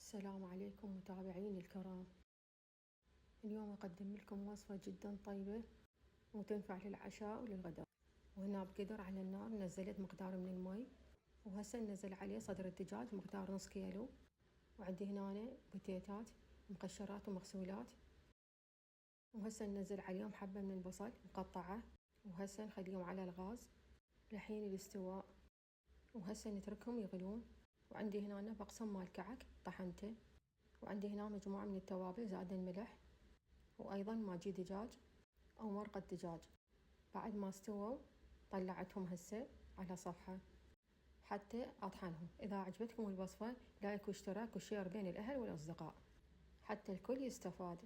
السلام عليكم متابعيني الكرام. اليوم أقدم لكم وصفة جدا طيبة وتنفع للعشاء وللغداء. وهنا بقدر على النار نزلت مقدار من المي، وهسه ننزل عليه صدر الدجاج مقدار نص كيلو، وعندي هنا بوتيتات مقشرات ومغسولات، وهسه ننزل عليهم حبة من البصل مقطعة، وهسه نخليهم على الغاز لحين الاستواء، وهسه نتركهم يغلون. وعندي هنا بقسم مال كعك طحنته، وعندي هنا مجموعة من التوابل زائد الملح، وأيضا ماجي دجاج أو مرقة دجاج. بعد ما استووا طلعتهم هسه على صفحة حتى أطحنهم. إذا عجبتكم الوصفة لايك واشتراك وشير بين الأهل والأصدقاء حتى الكل يستفاد.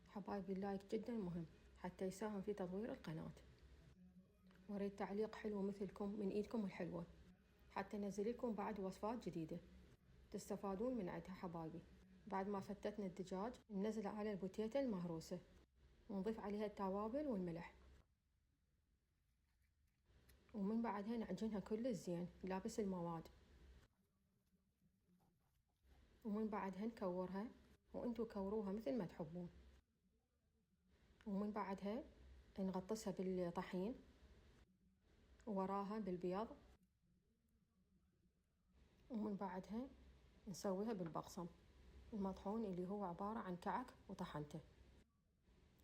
حبايبي اللايك جدا مهم حتى يساهم في تطوير القناة، وأريد تعليق حلو مثلكم من إيدكم الحلوة حتى ننزل لكم بعد وصفات جديدة تستفادون من عندها. حبايبي بعد ما فتتنا الدجاج ننزل على البوتيتة المهروسة ونضيف عليها التوابل والملح، ومن بعدها نعجنها كل زين لا بس المواد، ومن بعدها نكورها وانتو كوروها مثل ما تحبون. ومن بعدها نغطسها بالطحين ووراها بالبيض، ومن بعدها نسويها بالبقسم المطحون اللي هو عبارة عن كعك وطحنته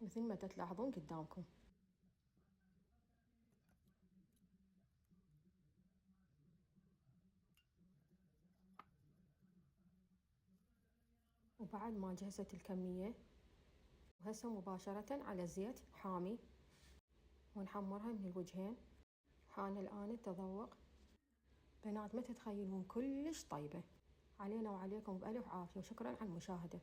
مثل ما تلاحظون قدامكم. وبعد ما جهزت الكمية وهسه مباشرة على زيت حامي ونحمرها من الوجهين. حان الآن التذوق. بنات ما تتخيلون كلش طيبة. علينا وعليكم بألف عافية، وشكرا على المشاهدة.